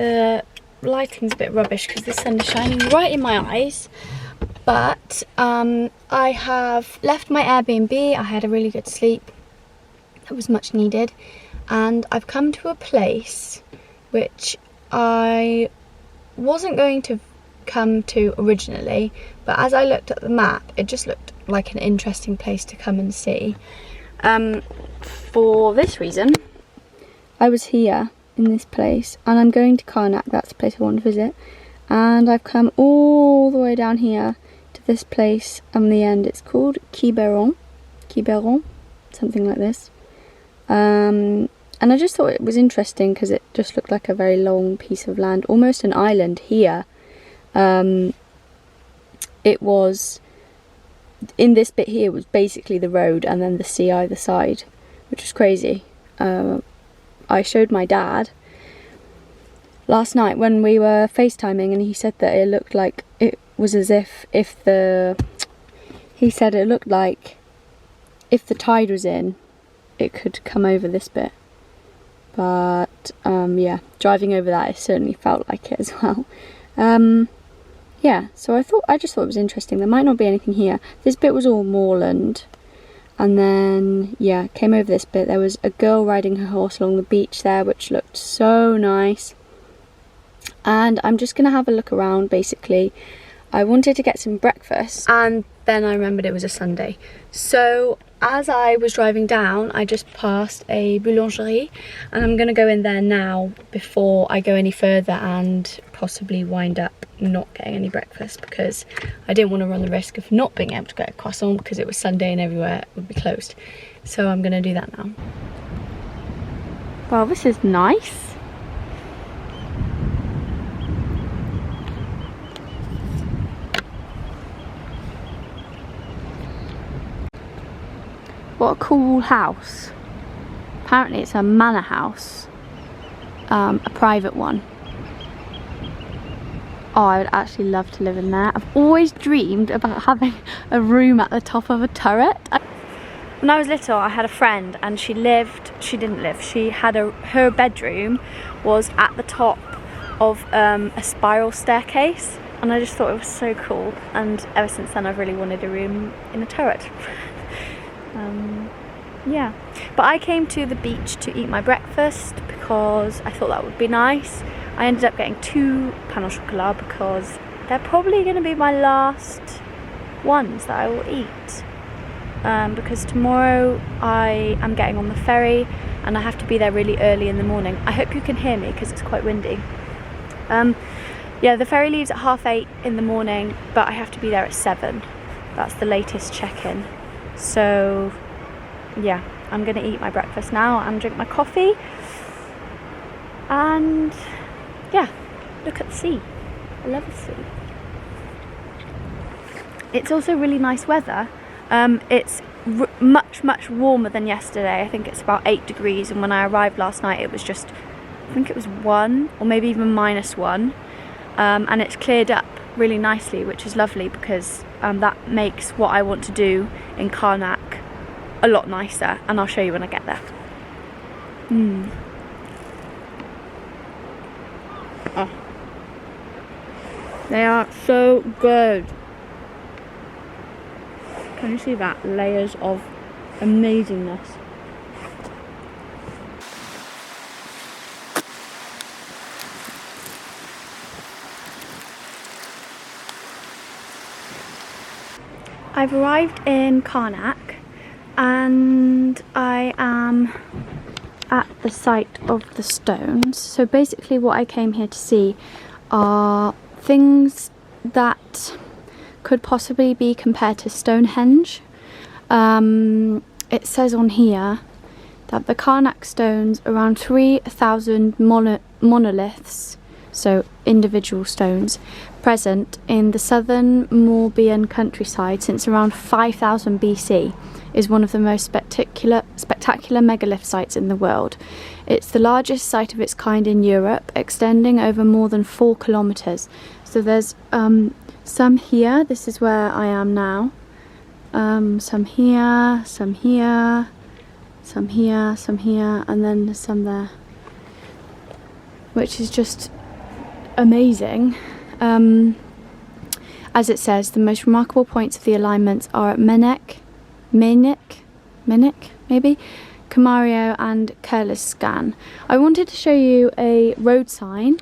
the lighting's a bit rubbish because the sun is shining right in my eyes. But I have left my Airbnb. I had a really good sleep. That was much needed. And I've come to a place which I wasn't going to come to originally, but as I looked at the map, it just looked like an interesting place to come and see. For this reason, I was here in this place, and I'm going to Carnac. That's the place I want to visit. And I've come all the way down here to this place on the end. It's called Quiberon, something like this. And I just thought it was interesting because it just looked like a very long piece of land, almost an island here. It was, in this bit here was basically the road and then the sea either side, which was crazy. I showed my dad last night when we were FaceTiming, and he said that it looked like it was as if he said it looked like if the tide was in, it could come over this bit. But yeah, driving over that, it certainly felt like it as well. Yeah, so I just thought it was interesting. There might not be anything here. This bit was all moorland, and then yeah, came over this bit. There was a girl riding her horse along the beach there, which looked so nice. And I'm just gonna have a look around. Basically, I wanted to get some breakfast, and then I remembered it was a Sunday. So as I was driving down, I just passed a boulangerie, and I'm gonna go in there now before I go any further and possibly wind up not getting any breakfast, because I didn't want to run the risk of not being able to get a croissant because it was Sunday and everywhere would be closed. So I'm gonna do that now. Well, this is nice. What a cool house. Apparently it's a manor house, a private one. Oh, I would actually love to live in there. I've always dreamed about having a room at the top of a turret. When I was little, I had a friend, and she had her bedroom was at the top of a spiral staircase, and I just thought it was so cool, and ever since then I've really wanted a room in a turret. Yeah, but I came to the beach to eat my breakfast because I thought that would be nice. I ended up getting 2 pain au chocolat because they're probably going to be my last ones that I will eat, because tomorrow I am getting on the ferry and I have to be there really early in the morning. I hope you can hear me because it's quite windy. Yeah, the ferry leaves at 8:30 in the morning, but I have to be there at 7. That's the latest check-in. So yeah, I'm gonna eat my breakfast now and drink my coffee, and yeah, look at the sea. I love the sea. It's also really nice weather. It's much warmer than yesterday. I think it's about 8 degrees, and when I arrived last night it was just, I think it was 1 or maybe even -1, and it's cleared up really nicely, which is lovely because that makes what I want to do in Carnac a lot nicer, and I'll show you when I get there. Oh. They are so good. Can you see that? Layers of amazingness. I've arrived in Carnac, and I am at the site of the stones. So basically what I came here to see are things that could possibly be compared to Stonehenge. It says on here that the Carnac stones, around 3,000 monoliths, so individual stones, present in the southern Morbihan countryside since around 5000 BC, is one of the most spectacular megalith sites in the world. It's the largest site of its kind in Europe, extending over more than 4 kilometers. So there's some here. This is where I am now. Some here, some here, some here, and then there's some there, which is just amazing. As it says, the most remarkable points of the alignments are at Carnac, maybe, Camario and Carnac. I wanted to show you a road sign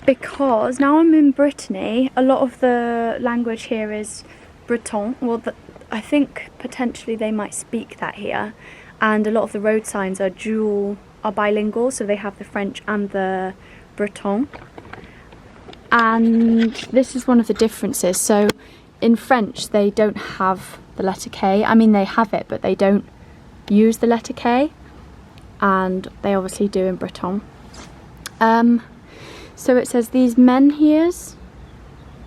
because now I'm in Brittany. A lot of the language here is Breton. Well, I think potentially they might speak that here, and a lot of the road signs are bilingual, so they have the French and the Breton. And this is one of the differences. So in French they don't have the letter K. I mean, they have it, but they don't use the letter K, and they obviously do in Breton. So it says these menhirs,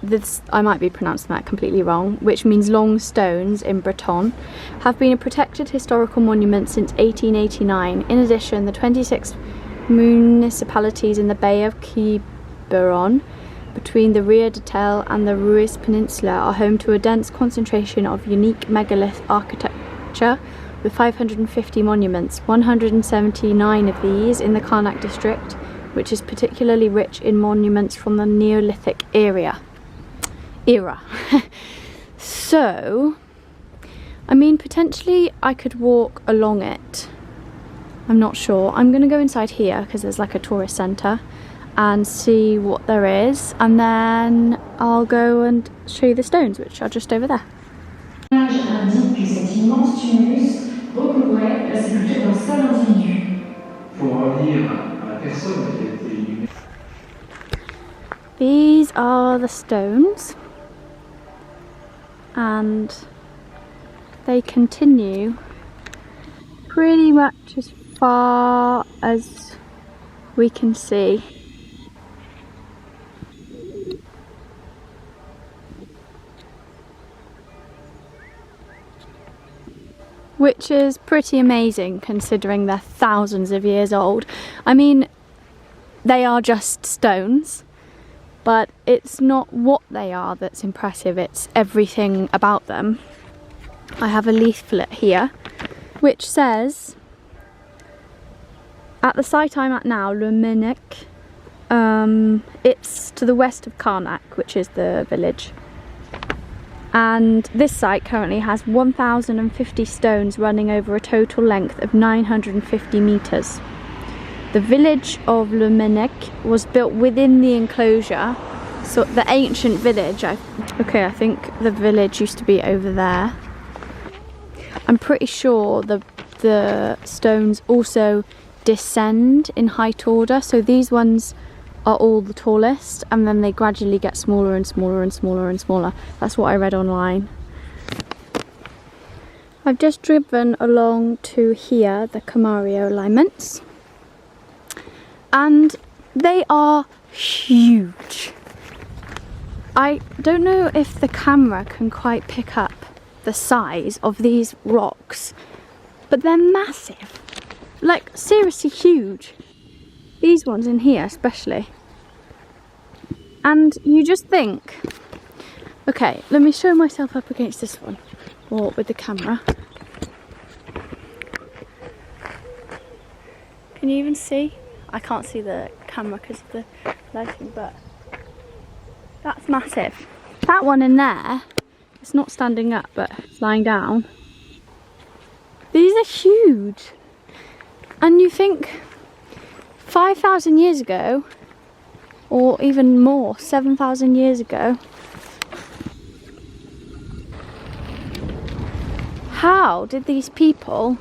this, I might be pronouncing that completely wrong, which means long stones in Breton, have been a protected historical monument since 1889. In addition, the 26 municipalities in the Bay of Quiberon between the Rio de Tel and the Ruiz Peninsula are home to a dense concentration of unique megalith architecture with 550 monuments, 179 of these in the Carnac district, which is particularly rich in monuments from the Neolithic era. So, I mean, potentially I could walk along it. I'm not sure. I'm going to go inside here because there's like a tourist centre and see what there is, and then I'll go and show you the stones, which are just over there. Indique que cet immense tumulus recouvrait la sépulture d'un seul individu. Pour revenir à la personne qui a été inhumée. These are the stones, and they continue pretty much as far as we can see. Which is pretty amazing considering they're thousands of years old. I mean, they are just stones, but it's not what they are that's impressive, it's everything about them. I have a leaflet here which says, at the site I'm at now, Le Carnac, it's to the west of Carnac, which is the village. And this site currently has 1,050 stones running over a total length of 950 metres. The village of Le Carnac was built within the enclosure, so the ancient village, I think the village used to be over there. I'm pretty sure the stones also descend in height order, so these ones are all the tallest, and then they gradually get smaller and smaller and smaller and smaller. That's what I read online. I've just driven along to here, the Camario alignments, and they are huge. I don't know if the camera can quite pick up the size of these rocks, but they're massive. Like, seriously huge. These ones in here especially. And you just think, okay, let me show myself up against this one, or with the camera. Can you even see? I can't see the camera because of the lighting, but that's massive. That one in there, it's not standing up but it's lying down. These are huge. And you think 5,000 years ago, or even more, 7,000 years ago, how did these people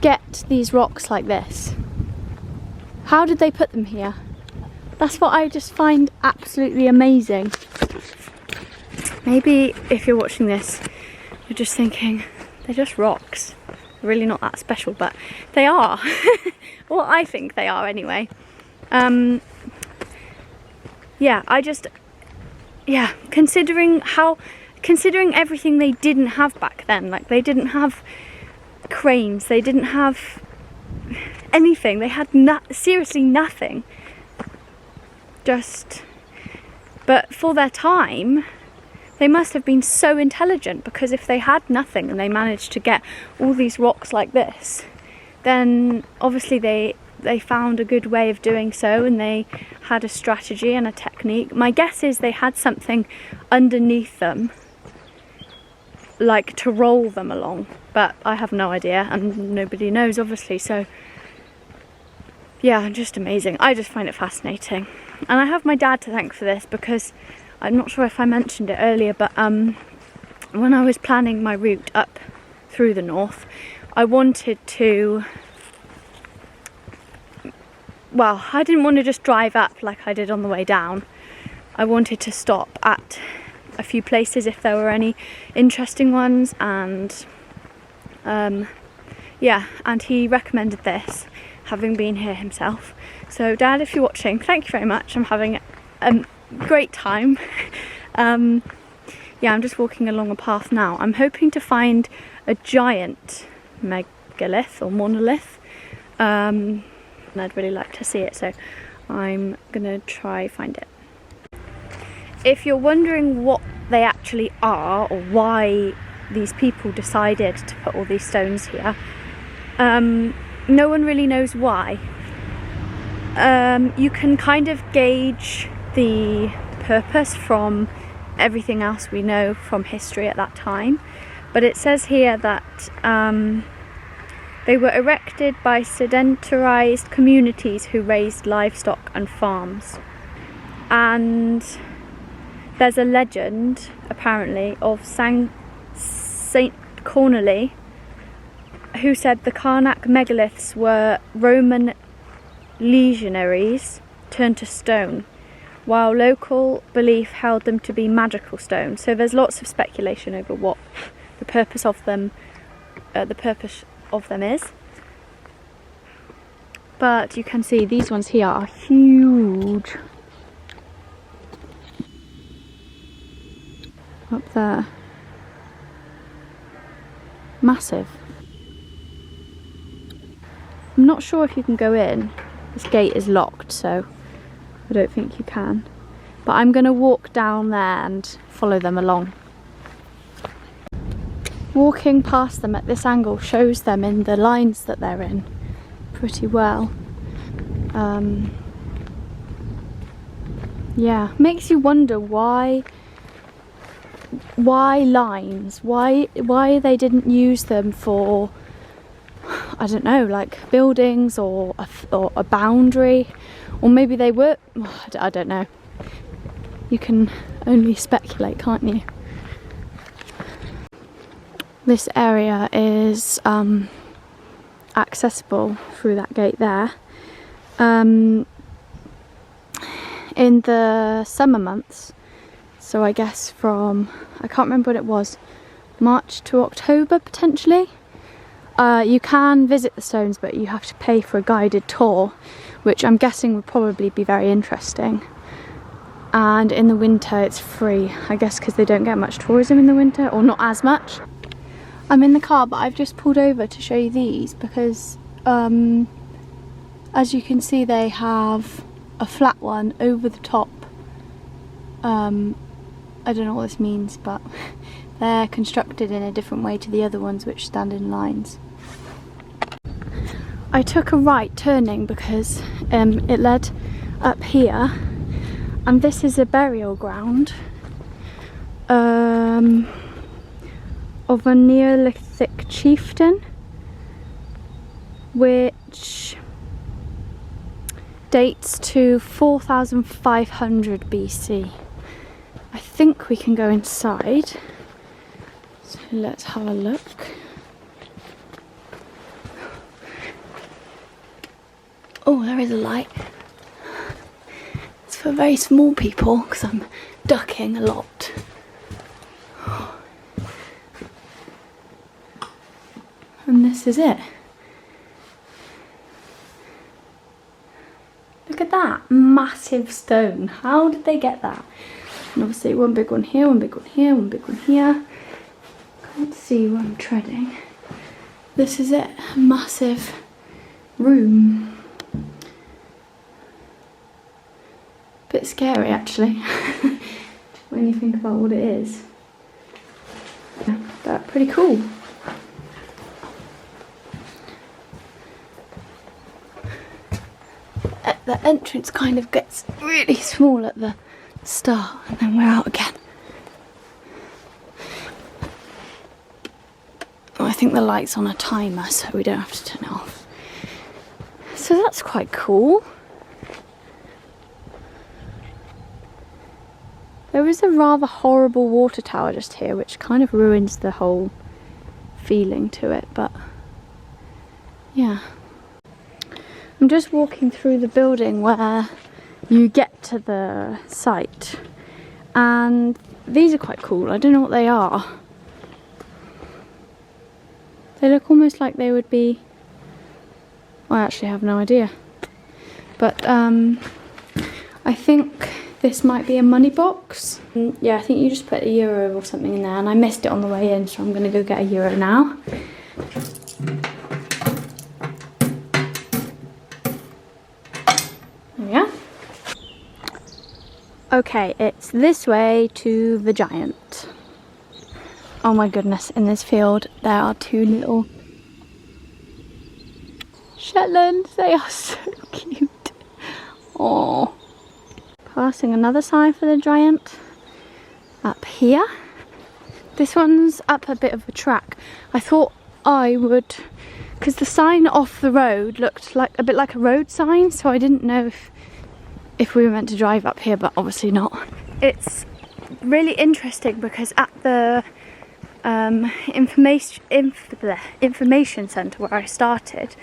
get these rocks like this? How did they put them here? That's what I just find absolutely amazing. Maybe if you're watching this, you're just thinking, they're just rocks. They're really not that special, but they are. Well, I think they are anyway. Considering everything they didn't have back then, like they didn't have cranes, they didn't have anything, they had seriously nothing. But for their time, they must have been so intelligent, because if they had nothing and they managed to get all these rocks like this, then obviously they they found a good way of doing so, and they had a strategy and a technique. My guess is they had something underneath them, like to roll them along, but I have no idea, and nobody knows obviously. So yeah, just amazing. I just find it fascinating, and I have my dad to thank for this, because I'm not sure if I mentioned it earlier, but when I was planning my route up through the north, I wanted to, well, I didn't want to just drive up like I did on the way down. I wanted to stop at a few places if there were any interesting ones, and yeah, and he recommended this, having been here himself. So Dad, if you're watching, thank you very much. I'm having a great time. Yeah, I'm just walking along a path now. I'm hoping to find a giant megalith or monolith, and I'd really like to see it, so I'm gonna try find it. If you're wondering what they actually are, or why these people decided to put all these stones here, no one really knows why. You can kind of gauge the purpose from everything else we know from history at that time, but it says here that they were erected by sedentarized communities who raised livestock and farms. And there's a legend, apparently, of Saint Cornelie, who said the Carnac megaliths were Roman legionaries turned to stone, while local belief held them to be magical stones. So there's lots of speculation over what the purpose of them is. But you can see these ones here are huge. Up there. Massive. I'm not sure if you can go in. This gate is locked, so I don't think you can. But I'm going to walk down there and follow them along. Walking past them at this angle shows them in the lines that they're in pretty well. Yeah, makes you wonder why lines, why they didn't use them for, I don't know, like buildings or a boundary, or maybe they were, I don't know. You can only speculate, can't you? This area is accessible through that gate there. In the summer months, so I guess from, I can't remember what it was, March to October potentially, you can visit the stones, but you have to pay for a guided tour, which I'm guessing would probably be very interesting. And in the winter it's free, I guess, because they don't get much tourism in the winter, or not as much. I'm in the car, but I've just pulled over to show you these because as you can see, they have a flat one over the top. I don't know what this means, but they're constructed in a different way to the other ones which stand in lines. I took a right turning because it led up here, and this is a burial ground of a Neolithic chieftain, which dates to 4500 BC. I think we can go inside, so let's have a look. Oh, there is a light. It's for very small people because I'm ducking a lot. And this is it. Look at that massive stone. How did they get that? And obviously one big one here, one big one here, one big one here. Can't see where I'm treading. This is it, a massive room. Bit scary actually, when you think about what it is. Yeah, but pretty cool. the entrance kind of gets really small at the start and then we're out again. Oh, I think the light's on a timer so we don't have to turn it off. So that's quite cool. There is a rather horrible water tower just here which kind of ruins the whole feeling to it, but yeah. I'm just walking through the building where you get to the site, and these are quite cool. I don't know what they are. They look almost like they would be... I actually have no idea. But I think this might be a money box. Yeah, I think you just put €1 or something in there, and I missed it on the way in, so I'm going to go get €1 now. Yeah. Okay, it's this way to the Giant. Oh my goodness, in this field there are 2 little Shetlands. They are so cute. Oh. Passing another sign for the Giant up here. This one's up a bit of a track. I thought I would, because the sign off the road looked like a bit like a road sign, so I didn't know if we were meant to drive up here, but obviously not. It's really interesting because at the information centre where I started,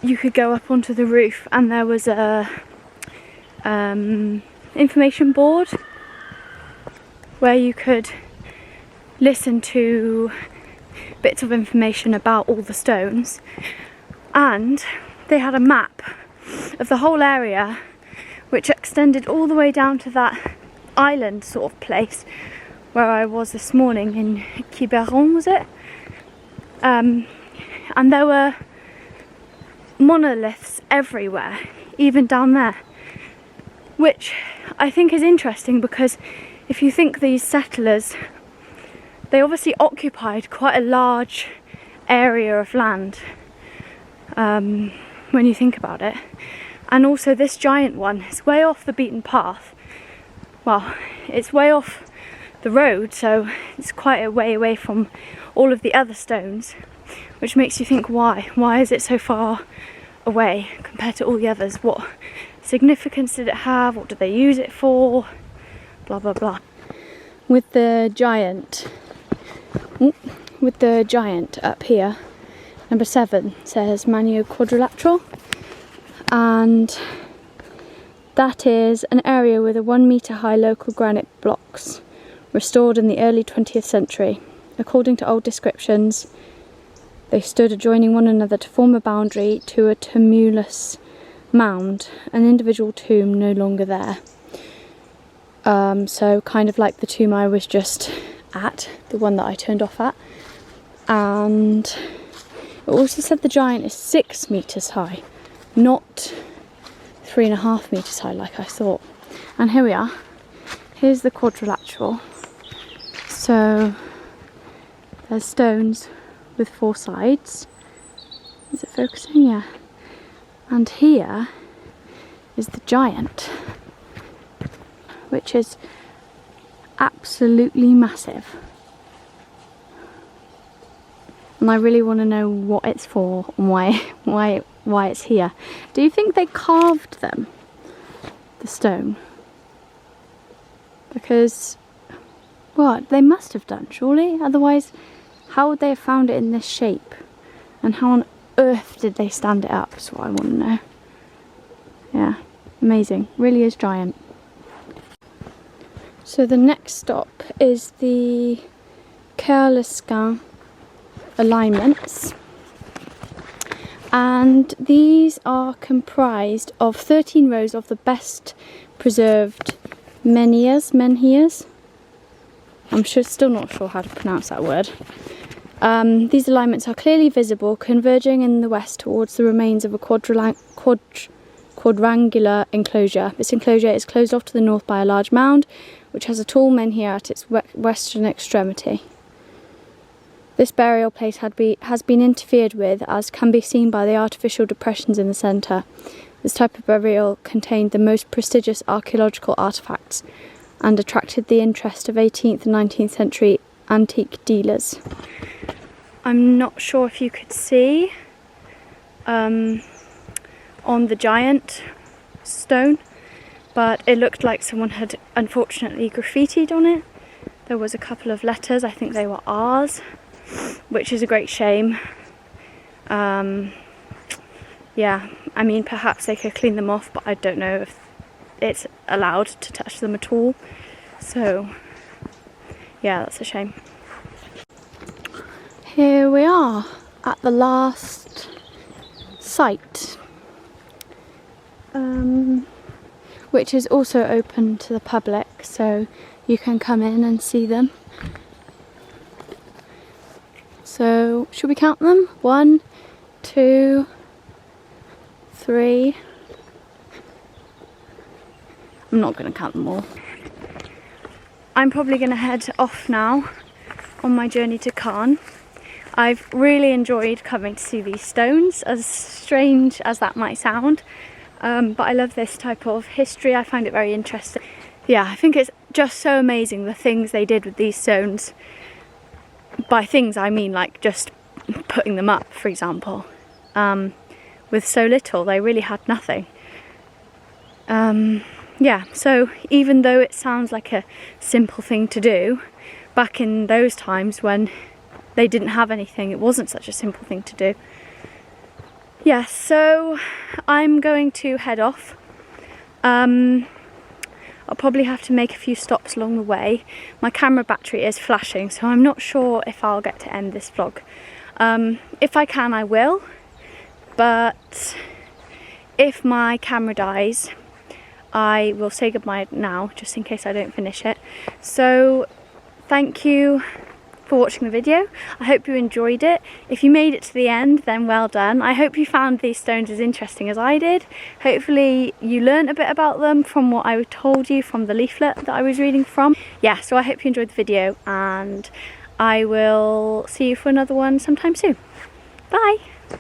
you could go up onto the roof and there was a information board where you could listen to bits of information about all the stones, and they had a map of the whole area which extended all the way down to that island sort of place where I was this morning in Quiberon, was it? And there were monoliths everywhere, even down there, which I think is interesting because if you think these settlers, they obviously occupied quite a large area of land when you think about it. And also this giant one is way off the beaten path. Well, it's way off the road, so it's quite a way away from all of the other stones, which makes you think why is it so far away compared to all the others? What significance did it have? What did they use it for? Blah blah blah. With the giant up here, number 7 says Manu Quadrilateral, and that is an area with a 1 metre high local granite blocks restored in the early 20th century. According to old descriptions, they stood adjoining one another to form a boundary to a tumulus mound, an individual tomb no longer there. So kind of like the tomb I was just at, the one that I turned off at. And it also said the giant is 6 metres high, not 3.5 metres high like I thought. And here we are. Here's the quadrilateral. So there's stones with 4 sides. Is it focusing? Yeah. And here is the giant, which is absolutely massive. And I really want to know what it's for and why it's here. Do you think they carved them, the stone? Because, well, they must have done, surely. Otherwise, how would they have found it in this shape? And how on earth did they stand it up? That's what I want to know. Yeah, amazing. Really is giant. So the next stop is the Carnac alignments, and these are comprised of 13 rows of the best preserved menhirs. I'm still not sure how to pronounce that word. These alignments are clearly visible, converging in the west towards the remains of a quadrangular enclosure. This enclosure is closed off to the north by a large mound, which has a tall menhir at its western extremity. This burial place has been interfered with, as can be seen by the artificial depressions in the centre. This type of burial contained the most prestigious archaeological artefacts and attracted the interest of 18th and 19th century antique dealers. I'm not sure if you could see on the giant stone, but it looked like someone had unfortunately graffitied on it. There was a couple of letters, I think they were R's, which is a great shame. Yeah, I mean, perhaps they could clean them off, but I don't know if it's allowed to touch them at all. So, yeah, that's a shame. Here we are at the last site, which is also open to the public, so you can come in and see them. So, should we count them? 1, 2, 3. I'm not going to count them all. I'm probably going to head off now on my journey to Carn. I've really enjoyed coming to see these stones, as strange as that might sound, but I love this type of history. I find it very interesting. Yeah, I think it's just so amazing the things they did with these stones. By things I mean like just putting them up, for example. With so little, they really had nothing. Yeah, so even though it sounds like a simple thing to do, back in those times when they didn't have anything, it wasn't such a simple thing to do. Yeah, so I'm going to head off. I'll probably have to make a few stops along the way. My camera battery is flashing, so I'm not sure if I'll get to end this vlog. If I can, I will. But if my camera dies, I will say goodbye now, just in case I don't finish it. So thank you for watching the video. I hope you enjoyed it. If you made it to the end, then well done. I hope you found these stones as interesting as I did. Hopefully you learned a bit about them from what I told you from the leaflet that I was reading from. Yeah, so I hope you enjoyed the video, and I will see you for another one sometime soon. Bye!